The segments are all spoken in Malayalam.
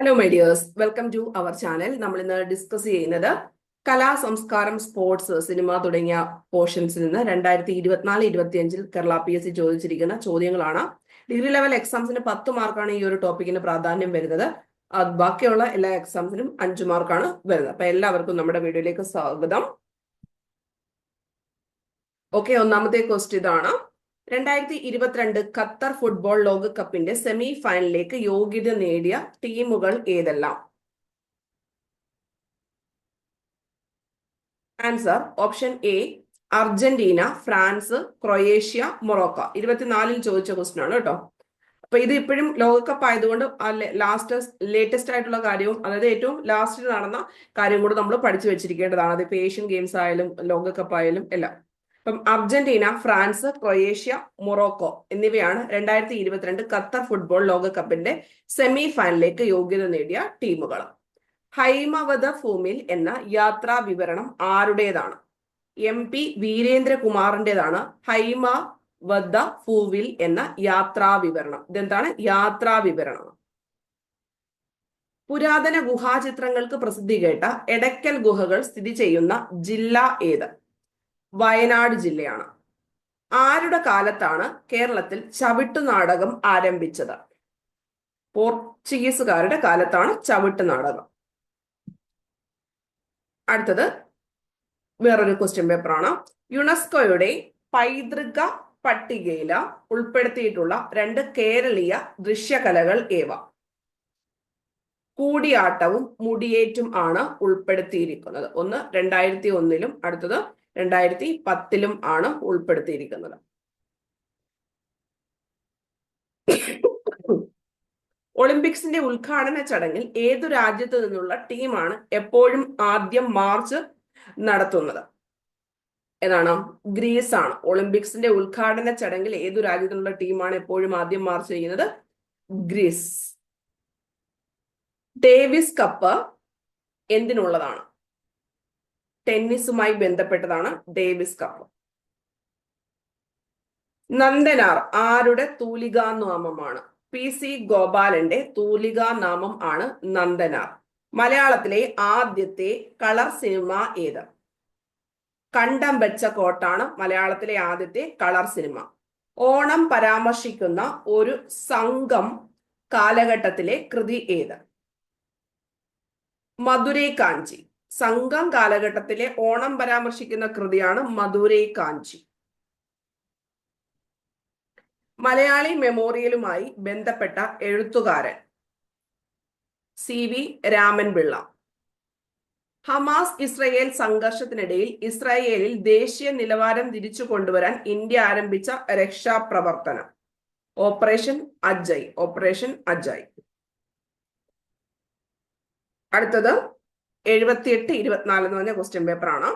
Hello my dears, welcome to our channel. നമ്മൾ ഇന്ന് ഡിസ്കസ് ചെയ്യുന്നത് കലാ, സംസ്കാരം, സ്പോർട്സ്, സിനിമ തുടങ്ങിയ പോർഷൻസിൽ നിന്ന് 2024-25 കേരള PSC ചോദിച്ചിരിക്കുന്ന ചോദ്യങ്ങളാണ്. ഡിഗ്രി ലെവൽ എക്സാംസിന് 10 മാർക്കാണ് ഈ ഒരു ടോപ്പിക്കിന് പ്രാധാന്യം വരുന്നത്. ബാക്കിയുള്ള എല്ലാ എക്സാംസിനും 5 മാർക്കാണ് വരുന്നത്. അപ്പൊ എല്ലാവർക്കും നമ്മുടെ വീഡിയോയിലേക്ക് സ്വാഗതം. ഓക്കെ, ഒന്നാമത്തെ ക്വസ്റ്റ്യൻ ഇതാണ്. 2022 ഖത്തർ ഫുട്ബോൾ ലോകകപ്പിന്റെ സെമി ഫൈനലിലേക്ക് യോഗ്യത നേടിയ ടീമുകൾ ഏതെല്ലാം? Answer option A Argentina, France, Croatia, Morocco. 24-ൽ ചോദിച്ച ക്വസ്റ്റ്യൻ ആണ് കേട്ടോ. അപ്പൊ ഇത് ഇപ്പോഴും ലോകകപ്പ് ആയതുകൊണ്ട് ലേറ്റസ്റ്റ് ആയിട്ടുള്ള കാര്യവും, അതായത് ഏറ്റവും ലാസ്റ്റിൽ നടന്ന കാര്യം കൂടെ നമ്മൾ പഠിച്ചു വെച്ചിരിക്കേണ്ടതാണ്. അതിപ്പോ ഏഷ്യൻ ഗെയിംസ് ആയാലും ലോകകപ്പ് ആയാലും എല്ലാം. അപ്പം അർജന്റീന, ഫ്രാൻസ്, ക്രൊയേഷ്യ, മൊറോക്കോ എന്നിവയാണ് 2022 ഖത്തർ ഫുട്ബോൾ ലോകകപ്പിന്റെ സെമി ഫൈനലിലേക്ക് യോഗ്യത നേടിയ ടീമുകൾ. ഹൈമവത ഭൂമിൽ എന്ന യാത്രാ വിവരണം ആരുടേതാണ്? MP വീരേന്ദ്രകുമാറിൻ്റെതാണ് ഹൈമവത ഭൂവിൽ എന്ന യാത്രാ വിവരണം. ഇതെന്താണ്? യാത്രാ വിവരണം. പുരാതന ഗുഹാചിത്രങ്ങൾക്ക് പ്രസിദ്ധി കേട്ട എടക്കൽ ഗുഹകൾ സ്ഥിതി ചെയ്യുന്ന ജില്ല ഏത്? വയനാട് ജില്ലയാണ്. ആരുടെ കാലത്താണ് കേരളത്തിൽ ചവിട്ടുനാടകം ആരംഭിച്ചത്? പോർച്ചുഗീസുകാരുടെ കാലത്താണ് ചവിട്ടുനാടകം. അടുത്തത് വേറൊരു ക്വസ്റ്റ്യൻ പേപ്പറാണ്. യുനെസ്കോയുടെ പൈതൃക പട്ടികയിൽ ഉൾപ്പെടുത്തിയിട്ടുള്ള 2 കേരളീയ ദൃശ്യകലകൾ ഏവ? കൂടിയാട്ടവും മുടിയേറ്റും ആണ് ഉൾപ്പെടുത്തിയിരിക്കുന്നത്. ഒന്ന് 2001-ലും അടുത്തത് 2010-ലും ആണ് ഉൾപ്പെടുത്തിയിരിക്കുന്നത്. ഒളിമ്പിക്സിന്റെ ഉദ്ഘാടന ചടങ്ങിൽ ഏതു രാജ്യത്തു നിന്നുള്ള ടീമാണ് എപ്പോഴും ആദ്യം മാർച്ച് നടത്തുന്നത്? ഏതാണ്? ഗ്രീസ് ആണ്. ഒളിമ്പിക്സിന്റെ ഉദ്ഘാടന ചടങ്ങിൽ ഏതു രാജ്യത്തു നിന്നുള്ള ടീമാണ് എപ്പോഴും ആദ്യം മാർച്ച് ചെയ്യുന്നത്? ഗ്രീസ്. ഡേവിസ് കപ്പ് എന്തിനുള്ളതാണ്? ടെന്നീസുമായി ബന്ധപ്പെട്ടതാണ് ഡേവിസ് കപ്പ്. നന്ദനാർ ആരുടെ തൂലികാനാമമാണ്? PC ഗോപാലന്റെ തൂലികാനാമം ആണ് നന്ദനാർ. മലയാളത്തിലെ ആദ്യത്തെ കളർ സിനിമ ഏത്? കണ്ടം വെച്ച കോട്ടാണ് മലയാളത്തിലെ ആദ്യത്തെ കളർ സിനിമ. ഓണം പരാമർശിക്കുന്ന ഒരു സംഘം കാലഘട്ടത്തിലെ കൃതി ഏത്? മധുരൈ കാഞ്ചി. സംഘം കാലഘട്ടത്തിലെ ഓണം പരാമർശിക്കുന്ന കൃതിയാണ് മധുരൈ കാഞ്ചി. മലയാളി മെമ്മോറിയലുമായി ബന്ധപ്പെട്ട എഴുത്തുകാരൻ? CV രാമൻപിള്ള. ഹമാസ് ഇസ്രയേൽ സംഘർഷത്തിനിടയിൽ ഇസ്രായേലിൽ ദേശീയ നിലവാരം തിരിച്ചു കൊണ്ടുവരാൻ ഇന്ത്യ ആരംഭിച്ച രക്ഷാപ്രവർത്തനം? ഓപ്പറേഷൻ അജയ്. ഓപ്പറേഷൻ അജയ്. അടുത്തത് 78-24 എന്ന് പറഞ്ഞ ക്വസ്റ്റ്യൻ പേപ്പറാണ്.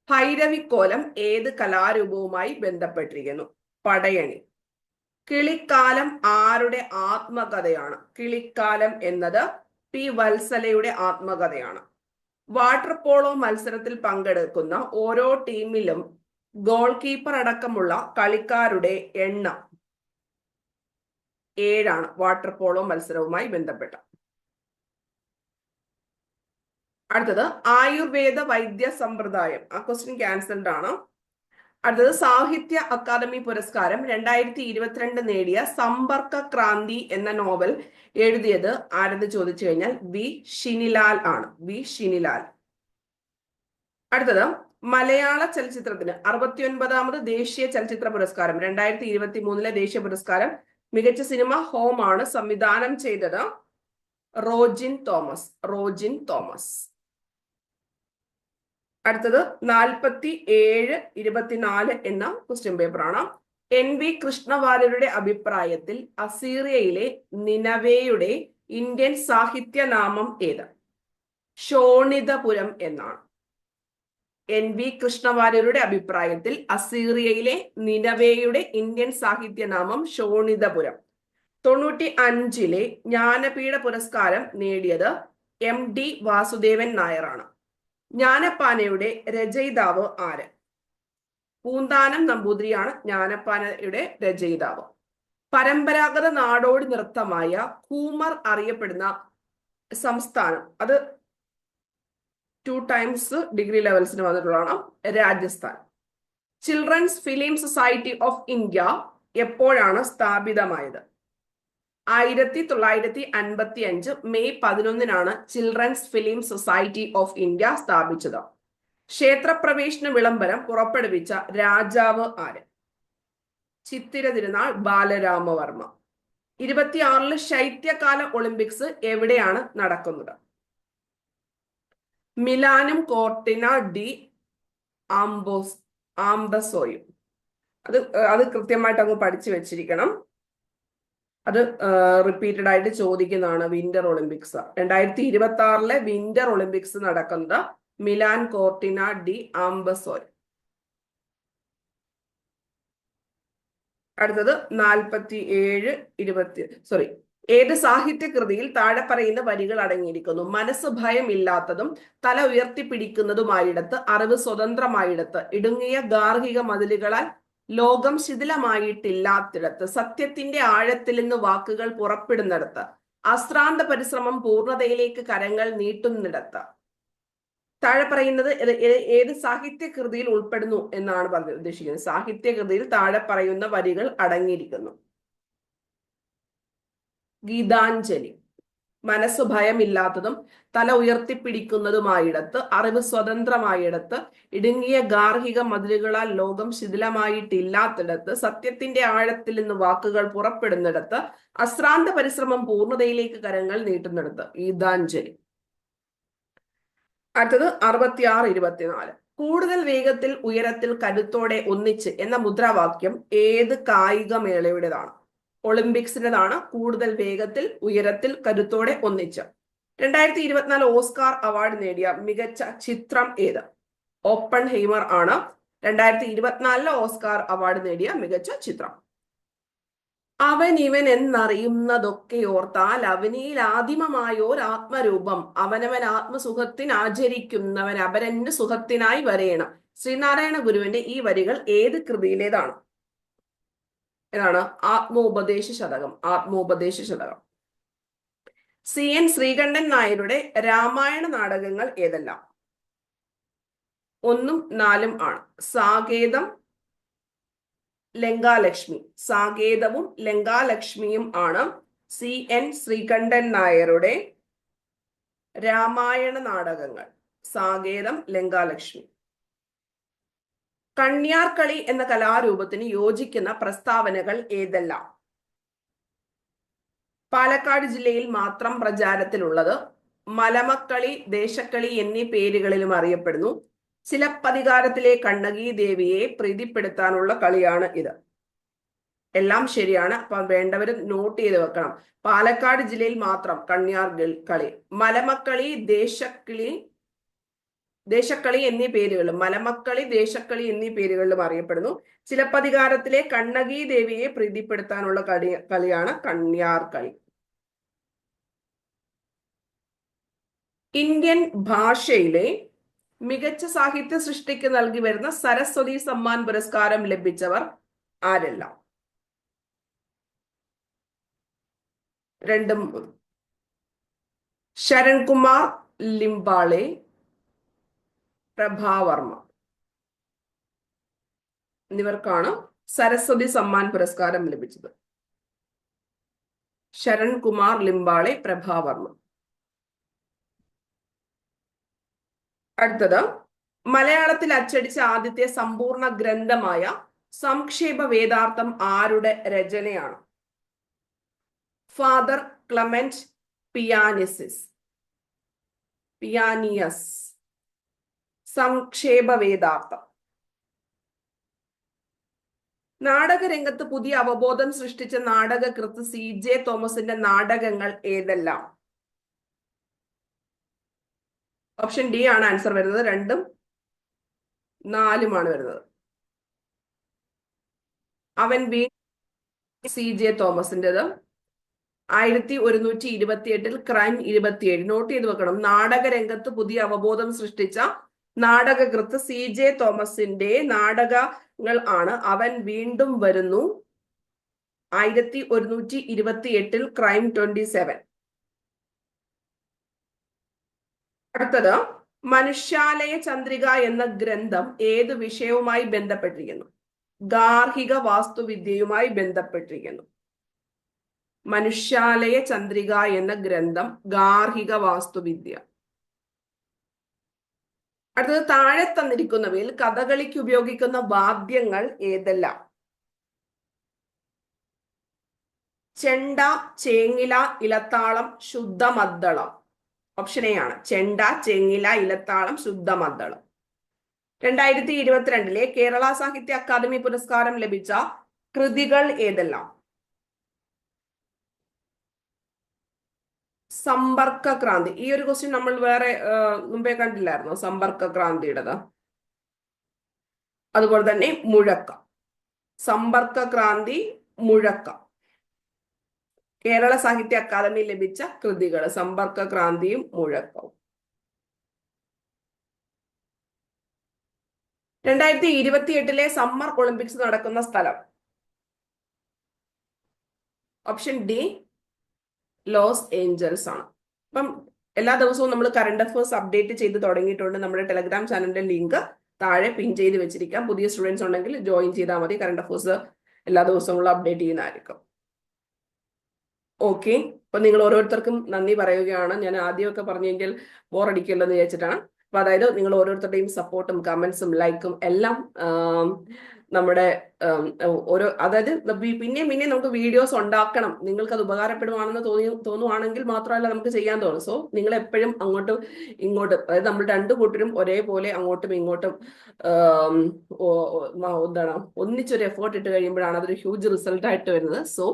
ഭൈരവിക്കോലം ഏത് കലാരൂപവുമായി ബന്ധപ്പെട്ടിരിക്കുന്നു? പടയണി. കിളിക്കാലം ആരുടെ ആത്മകഥയാണ്? കിളിക്കാലം എന്നത് P വത്സലയുടെ ആത്മകഥയാണ്. വാട്ടർ പോളോ മത്സരത്തിൽ പങ്കെടുക്കുന്ന ഓരോ ടീമിലും ഗോൾ കീപ്പർ അടക്കമുള്ള കളിക്കാരുടെ എണ്ണം 7 വാട്ടർ പോളോ മത്സരവുമായി ബന്ധപ്പെട്ട. അടുത്തത് ആയുർവേദ വൈദ്യ സമ്പ്രദായം. ആ ക്വസ്റ്റ്യൻ ക്യാൻസൽഡ് ആണ്. അടുത്തത് സാഹിത്യ അക്കാദമി പുരസ്കാരം 2022 നേടിയ സമ്പർക്ക ക്രാന്തി എന്ന നോവൽ എഴുതിയത് ആരെന്ന് ചോദിച്ചു കഴിഞ്ഞാൽ V ഷിനിലാൽ ആണ്. V ഷിനിലാൽ. അടുത്തത് മലയാള ചലച്ചിത്രത്തിന് 69ാമത് ദേശീയ ചലച്ചിത്ര പുരസ്കാരം. 2023-ലെ ദേശീയ പുരസ്കാരം മികച്ച സിനിമ ഹോം ആണ്. സംവിധാനം ചെയ്തത് റോജിൻ തോമസ്. റോജിൻ തോമസ്. അടുത്തത് 47-24 എന്ന ക്വസ്റ്റ്യൻ പേപ്പറാണ്. NV കൃഷ്ണവാര്യരുടെ അഭിപ്രായത്തിൽ അസീറിയയിലെ നിനവേയുടെ ഇന്ത്യൻ സാഹിത്യ നാമം ഏത്? ശോണിതപുരം എന്നാണ്. NV കൃഷ്ണവാര്യരുടെ അഭിപ്രായത്തിൽ അസീറിയയിലെ നിനവേയുടെ ഇന്ത്യൻ സാഹിത്യ നാമം ശോണിതപുരം. 95-ലെ ജ്ഞാനപീഠ പുരസ്കാരം നേടിയത് MD വാസുദേവൻ നായരാണ്. ജ്ഞാനപ്പാനയുടെ രചയിതാവ് ആര്? പൂന്താനം നമ്പൂതിരിയാണ് ജ്ഞാനപ്പാനയുടെ രചയിതാവ്. പരമ്പരാഗത നാടോടി നൃത്തമായ ഘൂമർ അറിയപ്പെടുന്ന സംസ്ഥാനം അത് 2 ടൈംസ് ഡിഗ്രി ലെവൽസിന് വന്നിട്ടുള്ളതാണ് Rajasthan. Children's film society of India എപ്പോഴാണ് സ്ഥാപിതമായത്? 1955 May 11 children's film society of India സ്ഥാപിച്ചത്. ക്ഷേത്രപ്രവേശന വിളംബരം പുറപ്പെടുവിച്ച രാജാവ് ആര്? ചിത്തിര തിരുനാൾ ബാലരാമവർമ്മ. 26 ശൈത്യകാല ഒളിമ്പിക്സ് എവിടെയാണ് നടക്കുന്നത്? മിലാനും കോർട്ടിന ഡി ആംബസോയും. അത് കൃത്യമായിട്ട് അങ്ങ് പഠിച്ചു വെച്ചിരിക്കണം. അത് റിപ്പീറ്റഡ് ആയിട്ട് ചോദിക്കുന്നതാണ്. വിന്റർ ഒളിമ്പിക്സ് 2026 വിന്റർ ഒളിമ്പിക്സ് നടക്കുന്നത് മിലാൻ കോർട്ടിന ഡി ആംബസോയ്. അടുത്തത് 47 ഏത് സാഹിത്യകൃതിയിൽ താഴെ പറയുന്ന വരികൾ അടങ്ങിയിരിക്കുന്നു? മനസ്സ് ഭയമില്ലാത്തതും തല ഉയർത്തിപ്പിടിക്കുന്നതുമായിടത്ത് അറിവ് സ്വതന്ത്രമായിടത്ത് ഇടുങ്ങിയ ഗാർഹിക മതിലുകളാൽ ലോകം ശിഥിലമായിട്ടില്ലാത്തിടത്ത് സത്യത്തിന്റെ ആഴത്തിൽ നിന്ന് വാക്കുകൾ പുറപ്പെടുന്നിടത്ത് അശ്രാന്ത പരിശ്രമം പൂർണ്ണതയിലേക്ക് കരങ്ങൾ നീട്ടുന്നിടത്ത്. താഴെ പറയുന്നത് ഏത് സാഹിത്യകൃതിയിൽ ഉൾപ്പെടുന്നു എന്നാണ് ഉദ്ദേശിക്കുന്നത്. സാഹിത്യകൃതിയിൽ താഴെ പറയുന്ന വരികൾ അടങ്ങിയിരിക്കുന്നു. ഗീതാഞ്ജലി. മനസ്സ് ഭയമില്ലാത്തതും തല ഉയർത്തിപ്പിടിക്കുന്നതുമായിടത്ത് അറിവ് സ്വതന്ത്രമായിടത്ത് ഇടുങ്ങിയ ഗാർഹിക മതിലുകളാൽ ലോകം ശിഥിലമായിട്ടില്ലാത്തിടത്ത് സത്യത്തിന്റെ ആഴത്തിൽ നിന്ന് വാക്കുകൾ പുറപ്പെടുന്നിടത്ത് അശ്രാന്ത പരിശ്രമം പൂർണ്ണതയിലേക്ക് കരങ്ങൾ നീട്ടുന്നിടത്ത്. ഗീതാഞ്ജലി. അടുത്തത് 66-24. കൂടുതൽ വേഗത്തിൽ ഉയരത്തിൽ കരുത്തോടെ ഒന്നിച്ച് എന്ന മുദ്രാവാക്യം ഏത് കായികമേളയുടേതാണ്? ഒളിമ്പിക്സിൻ്റെതാണ്. കൂടുതൽ വേഗത്തിൽ ഉയരത്തിൽ കരുത്തോടെ ഒന്നിച്ച്. 2024 ഓസ്കാർ അവാർഡ് നേടിയ മികച്ച ചിത്രം ഏത്? ഓപ്പൺഹൈമർ ആണ് 2024 ഓസ്കാർ അവാർഡ് നേടിയ മികച്ച ചിത്രം. അവൻ ഇവൻ എന്നറിയുന്നതൊക്കെ ഓർത്താൽ അവനിൽ ആദിമമായോരാത്മരൂപം അവനവൻ ആത്മസുഖത്തിനാചരിക്കുന്നവൻ അപരന്റെ സുഖത്തിനായി വരേണം. ശ്രീനാരായണ ഗുരുവിന്റെ ഈ വരികൾ ഏത് കൃതിയിലേതാണ്? ഏതാണ്? ആത്മോപദേശ ശതകം. CN ശ്രീകണ്ഠൻ നായരുടെ രാമായണ നാടകങ്ങൾ ഏതെല്ലാം? 1ഉം 4ഉം ആണ്. സാകേതവും ലങ്കാലക്ഷ്മിയും ആണ് CN ശ്രീകണ്ഠൻ നായരുടെ രാമായണ നാടകങ്ങൾ. സാകേതം, ലങ്കാലക്ഷ്മി. കണ്യാർകളി എന്ന കലാരൂപത്തിന് യോജിക്കുന്ന പ്രസ്താവനകൾ ഏതെല്ലാം? പാലക്കാട് ജില്ലയിൽ മാത്രം പ്രചാരത്തിലുള്ളത് മലമക്കളി, ദേശക്കളി എന്നീ പേരുകളിലും അറിയപ്പെടുന്നു. ചിലപ്പതികാരത്തിലെ കണ്ണകി ദേവിയെ പ്രീതിപ്പെടുത്താനുള്ള കളിയാണ് ഇത്. എല്ലാം ശരിയാണ്. അപ്പൊ വേണ്ടവർ നോട്ട് ചെയ്ത് വെക്കണം. പാലക്കാട് ജില്ലയിൽ മാത്രം കണ്യാർ കളി. മലമക്കളി, ദേശക്കളി എന്നീ പേരുകളും മലമക്കളി, ദേശക്കളി എന്നീ പേരുകളിലും അറിയപ്പെടുന്നു. ചിലപ്പതികാരത്തിലെ കണ്ണകി ദേവിയെ പ്രീതിപ്പെടുത്താനുള്ള കളിയാണ് കണ്യാർ കളി. ഇന്ത്യൻ ഭാഷയിലെ മികച്ച സാഹിത്യ സൃഷ്ടിക്ക് നൽകി വരുന്ന സരസ്വതി സമ്മാൻ പുരസ്കാരം ലഭിച്ചവർ ആരെല്ലാം? 2, 3. ശരൺകുമാർ ലിംബാളെ, പ്രഭാവർമ്മ എന്നിവർക്കാണ് സരസ്വതി സമ്മാൻ പുരസ്കാരം ലഭിച്ചത്. ശരൺകുമാർ ലിംബാളെ, പ്രഭാവർമ്മ. അടുത്തത് മലയാളത്തിൽ അച്ചടിച്ച ആദ്യത്തെ സമ്പൂർണ്ണ ഗ്രന്ഥമായ സംക്ഷേപ വേദാർത്ഥം ആരുടെ രചനയാണ്? Father Clement പിയാനിയസ്. സംക്ഷേപ വേദാർത്ഥം. നാടകരംഗത്ത് പുതിയ അവബോധം സൃഷ്ടിച്ച നാടകകൃത്ത് CJ തോമസിന്റെ നാടകങ്ങൾ ഏതെല്ലാം? ഓപ്ഷൻ ഡി ആണ് ആൻസർ വരുന്നത്. 2ഉം 4ഉം ആണ് വരുന്നത്. അവൻ CJ തോമസിൻ്റെത് 1128 ക്രൈം 27. നോട്ട് ചെയ്ത് വെക്കണം. നാടകരംഗത്ത് പുതിയ അവബോധം സൃഷ്ടിച്ച നാടകകൃത്ത് CJ തോമസിന്റെ നാടകങ്ങൾ ആണ് അവൻ വീണ്ടും വരുന്നു 1128 ക്രൈം 27. അടുത്തത് മനുഷ്യാലയ ചന്ദ്രിക എന്ന ഗ്രന്ഥം ഏത് വിഷയവുമായി ബന്ധപ്പെട്ടിരിക്കുന്നു? ഗാർഹിക വാസ്തുവിദ്യയുമായി ബന്ധപ്പെട്ടിരിക്കുന്നു. മനുഷ്യാലയ ചന്ദ്രിക എന്ന ഗ്രന്ഥം ഗാർഹിക വാസ്തുവിദ്യ. അടുത്തത് താഴെ തന്നിരിക്കുന്നവയിൽ കഥകളിക്ക് ഉപയോഗിക്കുന്ന വാദ്യങ്ങൾ ഏതെല്ലാം? ചെണ്ട, ചേങ്ങില, ഇലത്താളം, ശുദ്ധമദ്ദളം. ഓപ്ഷൻ എ ആണ് ചെണ്ട, ചേങ്ങില, ഇലത്താളം, ശുദ്ധമദ്ദളം. 2022 കേരള സാഹിത്യ അക്കാദമി പുരസ്കാരം ലഭിച്ച കൃതികൾ ഏതെല്ലാം? സമ്പർക്ക ക്രാന്തി. ഈ ഒരു ക്വസ്റ്റ്യൻ നമ്മൾ വേറെ മുമ്പേ കണ്ടില്ലായിരുന്നോ? സമ്പർക്ക ക്രാന്തിയുടേത്. അതുപോലെ തന്നെ മുഴക്കം. സമ്പർക്ക ക്രാന്തി, മുഴക്കം. കേരള സാഹിത്യ അക്കാദമി ലഭിച്ച കൃതികൾ സമ്പർക്ക ക്രാന്തിയും മുഴക്കവും. 2028 സമ്മർ ഒളിമ്പിക്സ് നടക്കുന്ന സ്ഥലം? ഓപ്ഷൻ ഡി ലോസ് ഏഞ്ചൽസ് ആണ്. അപ്പം എല്ലാ ദിവസവും നമ്മൾ കറണ്ട് അഫയേഴ്സ് അപ്ഡേറ്റ് ചെയ്ത് തുടങ്ങിയിട്ടുണ്ട്. നമ്മുടെ ടെലഗ്രാം ചാനലിന്റെ ലിങ്ക് താഴെ പിൻ ചെയ്ത് വെച്ചിരിക്കാം. പുതിയ സ്റ്റുഡൻസ് ഉണ്ടെങ്കിൽ ജോയിൻ ചെയ്താൽ മതി. കറണ്ട് അഫയേഴ്സ് എല്ലാ ദിവസവും അപ്ഡേറ്റ് ചെയ്യുന്നതായിരിക്കും. ഓക്കെ, അപ്പൊ നിങ്ങൾ ഓരോരുത്തർക്കും നന്ദി പറയുകയാണ്. ഞാൻ ആദ്യമൊക്കെ പറഞ്ഞെങ്കിൽ ബോറടിക്കുമല്ലോ എന്ന് വിചാരിച്ചിട്ടാണ്. അപ്പൊ അതായത് നിങ്ങൾ ഓരോരുത്തരുടെയും സപ്പോർട്ടും കമന്റ്സും ലൈക്കും എല്ലാം നമ്മുടെ ഓരോ, അതായത് പിന്നെയും നമുക്ക് വീഡിയോസ് ഉണ്ടാക്കണം. നിങ്ങൾക്ക് അത് ഉപകാരപ്പെടുവാണെന്ന് തോന്നുവാണെങ്കിൽ മാത്രമല്ല നമുക്ക് ചെയ്യാൻ തോന്നും. സോ നിങ്ങൾ എപ്പോഴും അങ്ങോട്ടും ഇങ്ങോട്ടും, അതായത് നമ്മൾ രണ്ടു കൂട്ടരും ഒരേപോലെ അങ്ങോട്ടും ഇങ്ങോട്ടും എന്താണ് ഒന്നിച്ചൊരു എഫേർട്ട് ഇട്ട് കഴിയുമ്പോഴാണ് അതൊരു ഹ്യൂജ് റിസൾട്ട് ആയിട്ട് വരുന്നത്. സോ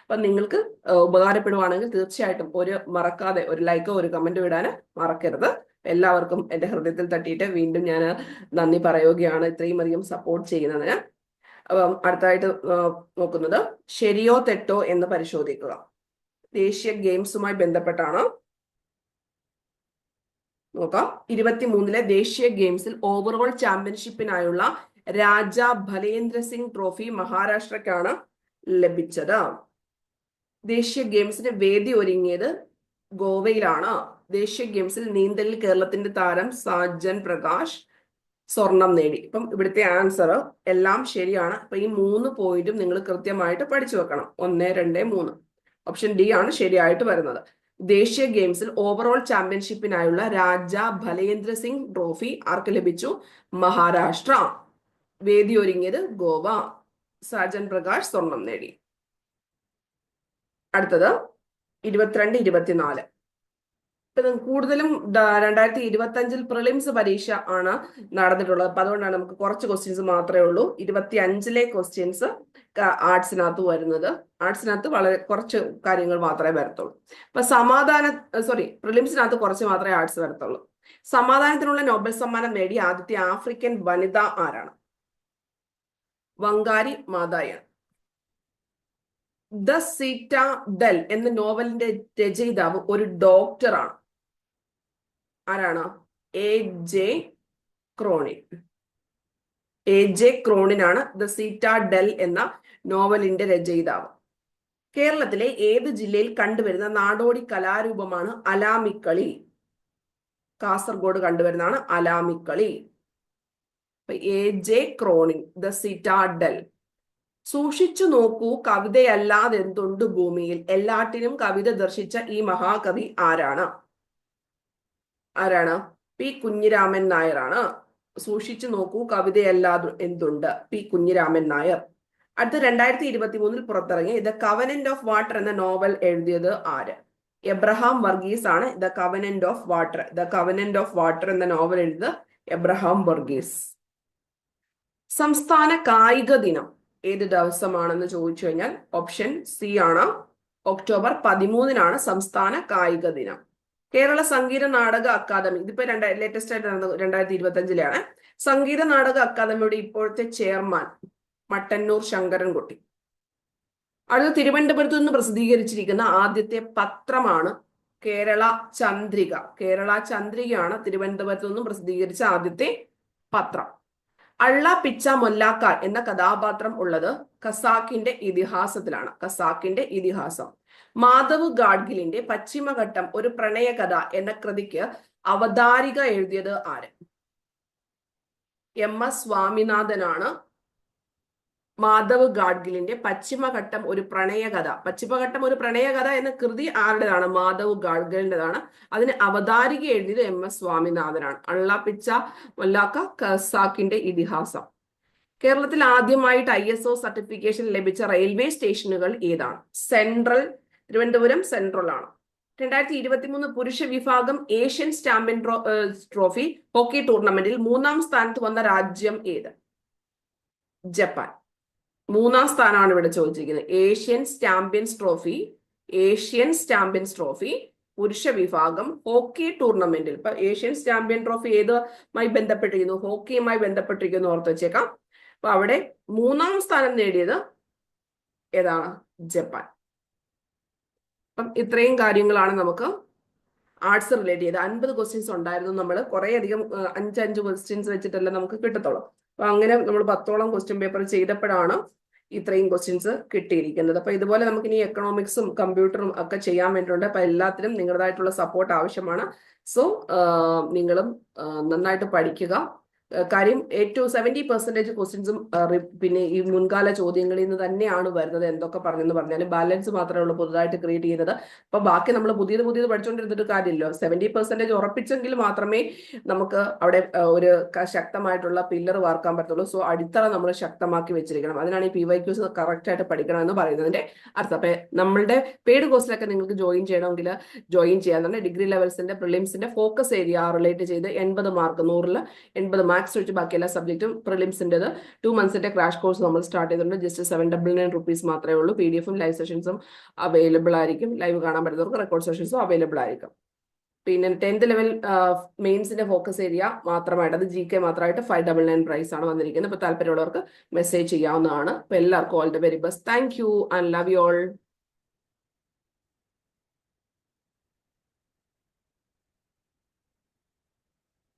അപ്പൊ നിങ്ങൾക്ക് ഉപകാരപ്പെടുവാണെങ്കിൽ തീർച്ചയായിട്ടും മറക്കാതെ ഒരു ലൈക്കോ ഒരു കമന്റോ ഇടാൻ മറക്കരുത്. എല്ലാവർക്കും എന്റെ ഹൃദയത്തിൽ തട്ടിയിട്ട് വീണ്ടും ഞാൻ നന്ദി പറയുകയാണ് ഇത്രയും അധികം സപ്പോർട്ട് ചെയ്യുന്നതിന്. അടുത്തതായിട്ട് നോക്കുന്നത് ശരിയോ തെറ്റോ എന്ന് പരിശോധിക്കുക. ദേശീയ ഗെയിംസുമായി ബന്ധപ്പെട്ടാണ്. നോക്കാം. 23 ദേശീയ ഗെയിംസിൽ ഓവറോൾ ചാമ്പ്യൻഷിപ്പിനായുള്ള രാജാ ഭലേന്ദ്ര സിംഗ് ട്രോഫി മഹാരാഷ്ട്രക്കാണ് ലഭിച്ചത്. ദേശീയ ഗെയിംസിന് വേദി ഒരുങ്ങിയത് ഗോവയിലാണ്. ദേശീയ ഗെയിംസിൽ നീന്തലിൽ കേരളത്തിന്റെ താരം സാജൻ പ്രകാശ് സ്വർണം നേടി. ഇപ്പം ഇവിടുത്തെ ആൻസർ എല്ലാം ശരിയാണ്. അപ്പൊ ഈ 3 പോയിന്റും നിങ്ങൾ കൃത്യമായിട്ട് പഠിച്ചു വെക്കണം. 1, 2, 3. ഓപ്ഷൻ ഡി ആണ് ശരിയായിട്ട് വരുന്നത്. ദേശീയ ഗെയിംസിൽ ഓവറോൾ ചാമ്പ്യൻഷിപ്പിനായുള്ള രാജാ ഭലേന്ദ്ര സിംഗ് ട്രോഫി ആർക്ക് ലഭിച്ചു? മഹാരാഷ്ട്ര. വേദി ഒരുങ്ങിയത് ഗോവ. സാജൻ പ്രകാശ് സ്വർണം നേടി. അടുത്തത് 22, 24. കൂടുതലും 2025 പ്രിലിംസ് പരീക്ഷ ആണ് നടന്നിട്ടുള്ളത്. അപ്പൊ അതുകൊണ്ടാണ് നമുക്ക് കുറച്ച് ക്വസ്റ്റ്യൻസ് മാത്രമേ ഉള്ളൂ. 25 ക്വസ്റ്റ്യൻസ് ആർട്സിനകത്ത് വരുന്നത്. ആർട്സിനകത്ത് വളരെ കുറച്ച് കാര്യങ്ങൾ മാത്രമേ വരത്തുള്ളൂ. അപ്പൊ പ്രിലിംസിനകത്ത് കുറച്ച് മാത്രമേ ആർട്സ് വരത്തുള്ളൂ. സമാധാനത്തിനുള്ള നോബൽ സമ്മാനം നേടിയ ആദ്യത്തെ ആഫ്രിക്കൻ വനിത ആരാണ്? വങ്കാരി മാതായാണ്. ദ സിറ്റാഡൽ എന്ന നോവലിന്റെ രചയിതാവ് ഒരു ഡോക്ടറാണ്. ആരാണ്? A.J. Cronin. A.J. ക്രോണിനാണ് the citadel എന്ന നോവലിന്റെ രചയിതാവ്. കേരളത്തിലെ ഏത് ജില്ലയിൽ കണ്ടുവരുന്ന നാടോടി കലാരൂപമാണ് Alamikkali? Kasaragod കണ്ടുവരുന്നതാണ് Alamikkali. A.J. Cronin, the citadel. സൂക്ഷിച്ചു നോക്കൂ കവിതയല്ലാതെ എന്തുണ്ട് ഭൂമിയിൽ, എല്ലാറ്റിനും കവിത ദർശിച്ച ഈ മഹാകവി ആരാണ്? പി കുഞ്ഞിരാമൻ നായരാണ്. സൂക്ഷിച്ചു നോക്കൂ കവിതയല്ലാതെ എന്തുണ്ട്, പി കുഞ്ഞിരാമൻ നായർ. അടുത്ത 2023 പുറത്തിറങ്ങിയ ദ കവനന്റ് ഓഫ് വാട്ടർ എന്ന നോവൽ എഴുതിയത് ആര്? എബ്രഹാം വർഗീസ് ആണ് the covenant of water. The covenant of water എന്ന നോവൽ എഴുതിയത് എബ്രഹാം വർഗീസ്. സംസ്ഥാന കായിക ദിനം ഏത് ദിവസമാണെന്ന് ചോദിച്ചു കഴിഞ്ഞാൽ ഓപ്ഷൻ സി ആണ്. ഒക്ടോബർ 13 സംസ്ഥാന കായിക ദിനം. കേരള സംഗീത നാടക അക്കാദമി, ഇതിപ്പോ ലേറ്റസ്റ്റ് ആയിട്ട് 2025 സംഗീത നാടക അക്കാദമിയുടെ ഇപ്പോഴത്തെ ചെയർമാൻ മട്ടന്നൂർ ശങ്കരൻകുട്ടി. അടുത്ത തിരുവനന്തപുരത്ത് നിന്ന് പ്രസിദ്ധീകരിച്ചിരിക്കുന്ന ആദ്യത്തെ പത്രമാണ് കേരള ചന്ദ്രിക. കേരള ചന്ദ്രികയാണ് തിരുവനന്തപുരത്ത് നിന്നും പ്രസിദ്ധീകരിച്ച ആദ്യത്തെ പത്രം. അള്ള പിച്ച മൊല്ലാക്ക എന്ന കഥാപാത്രം ഉള്ളത് ഖസാക്കിന്റെ ഇതിഹാസത്തിലാണ്. ഖസാക്കിന്റെ ഇതിഹാസം. മാധവ് ഗാഡ്ഗിലിന്റെ പശ്ചിമഘട്ടം ഒരു പ്രണയകഥ എന്ന കൃതിക്ക് അവതാരിക എഴുതിയത് ആര്? MS സ്വാമിനാഥനാണ് മാധവ് ഗാഡ്ഗിലിന്റെ പശ്ചിമഘട്ടം ഒരു പ്രണയകഥ. പശ്ചിമഘട്ടം ഒരു പ്രണയകഥ എന്ന കൃതി ആരുടേതാണ്? മാധവ് ഗാഡ്ഗിലിൻ്റെതാണ്. അതിന് അവതാരിക എഴുതിയത് MS സ്വാമിനാഥനാണ്. അള്ളാപിച്ച മല്ലാക്ക ഖസാക്കിന്റെ ഇതിഹാസം. കേരളത്തിൽ ആദ്യമായിട്ട് ISO സർട്ടിഫിക്കേഷൻ ലഭിച്ച റെയിൽവേ സ്റ്റേഷനുകൾ ഏതാണ്? സെൻട്രൽ, തിരുവനന്തപുരം സെൻട്രൽ ആണ്. 2023 പുരുഷ വിഭാഗം ഏഷ്യൻ ചാമ്പ്യൻ ട്രോഫി ഹോക്കി ടൂർണമെന്റിൽ 3ാം സ്ഥാനത്ത് വന്ന രാജ്യം ഏത്? ജപ്പാൻ. 3ാം സ്ഥാനമാണ് ഇവിടെ ചോദിച്ചിരിക്കുന്നത്. ഏഷ്യൻ ചാമ്പ്യൻസ് ട്രോഫി പുരുഷ വിഭാഗം ഹോക്കി ടൂർണമെന്റിൽ. ഇപ്പൊ ഏഷ്യൻ ചാമ്പ്യൻ ട്രോഫി ഏതുമായി ബന്ധപ്പെട്ടിരിക്കുന്നു? ഹോക്കിയുമായി ബന്ധപ്പെട്ടിരിക്കുന്നു, ഓർത്ത് വെച്ചേക്കാം. അപ്പൊ അവിടെ 3ാം സ്ഥാനം നേടിയത് ഏതാണ്? ജപ്പാൻ. അപ്പം ഇത്രയും കാര്യങ്ങളാണ് നമുക്ക് ആർട്സ് റിലേറ്റ് ചെയ്ത്. 50 ക്വസ്റ്റ്യൻസ് ഉണ്ടായിരുന്നു. നമ്മൾ കുറെ അധികം 5 ക്വസ്റ്റ്യൻസ് വെച്ചിട്ടല്ല നമുക്ക് കിട്ടത്തുള്ളൂ. അപ്പൊ അങ്ങനെ നമ്മൾ 10ഓളം ക്വസ്റ്റ്യൻ പേപ്പർ ചെയ്തപ്പോഴാണ് ഇത്രയും ക്വസ്റ്റ്യൻസ് കിട്ടിയിരിക്കുന്നത്. അപ്പൊ ഇതുപോലെ നമുക്ക് ഇനി എക്കണോമിക്സും കമ്പ്യൂട്ടറും ഒക്കെ ചെയ്യാൻ വേണ്ടിയിട്ടുണ്ട്. അപ്പൊ എല്ലാത്തിനും നിങ്ങളുടേതായിട്ടുള്ള സപ്പോർട്ട് ആവശ്യമാണ്. സോ നിങ്ങളും നന്നായിട്ട് പഠിക്കുക. കാര്യം ഏറ്റവും 70% ക്വസ്റ്റ്യൻസും പിന്നെ ഈ മുൻകാല ചോദ്യങ്ങളിൽ നിന്ന് തന്നെയാണ് വരുന്നത്. എന്തൊക്കെ പറഞ്ഞെന്ന് പറഞ്ഞാലും ബാലൻസ് മാത്രമേ ഉള്ളൂ പുതുതായിട്ട് ക്രിയേറ്റ് ചെയ്യുന്നത്. അപ്പൊ ബാക്കി നമ്മൾ പുതിയത് പഠിച്ചുകൊണ്ടിരുന്നിട്ട് കാര്യമില്ലോ. 70% ഉറപ്പിച്ചെങ്കിൽ മാത്രമേ നമുക്ക് അവിടെ ഒരു ശക്തമായിട്ടുള്ള പില്ലർ വാർക്കാൻ പറ്റുള്ളൂ. സോ അടിത്തറ നമ്മൾ ശക്തമാക്കി വെച്ചിരിക്കണം. അതിനാണ് ഈ PYQs കറക്റ്റ് ആയിട്ട് പഠിക്കണം എന്ന് പറയുന്നതിന്റെ അർത്ഥം. അപ്പൊ നമ്മളുടെ പെയ്ഡ് കോഴ്സിലൊക്കെ നിങ്ങൾക്ക് ജോയിൻ ചെയ്യണമെങ്കിൽ ജോയിൻ ചെയ്യാൻ ഡിഗ്രി ലെവൽസിന്റെ പ്രിലിംസിന്റെ ഫോക്കസ് ഏരിയ റിലേറ്റ് ചെയ്ത് 80 മാർക്ക്, 100ൽ 80 മാർക്സ് വെച്ച് ബാക്കി എല്ലാ സബ്ജക്റ്റും പ്രിലിംസിൻ്റെത് 2 മന്ത്സിന്റെ ക്രാഷ് കോഴ്സ് നമ്മൾ സ്റ്റാർട്ട് ചെയ്തിട്ടുണ്ട്. ജസ്റ്റ് 799 റുപ്പീസ് മാത്രമേ ഉള്ളൂ. PDF-ഉം ലൈവ് സെഷൻസും അവൈലബിൾ ആയിരിക്കും. ലൈവ് കാണാൻ പറ്റുന്നവർക്ക് റെക്കോർഡ് സെഷൻസും അവൈലബിൾ ആയിരിക്കും. പിന്നെ 10th ലെവൽ മെയിൻസിന്റെ ഫോക്കസ് ഏരിയ മാത്രമായിട്ട്, അത് GK മാത്രമായിട്ട് 599 പ്രൈസ് ആണ് വന്നിരിക്കുന്നത്. അപ്പൊ താല്പര്യമുള്ളവർക്ക് മെസ്സേജ് ചെയ്യാവുന്നതാണ്. അപ്പൊ എല്ലാവർക്കും all the very best. Thank you and love you all.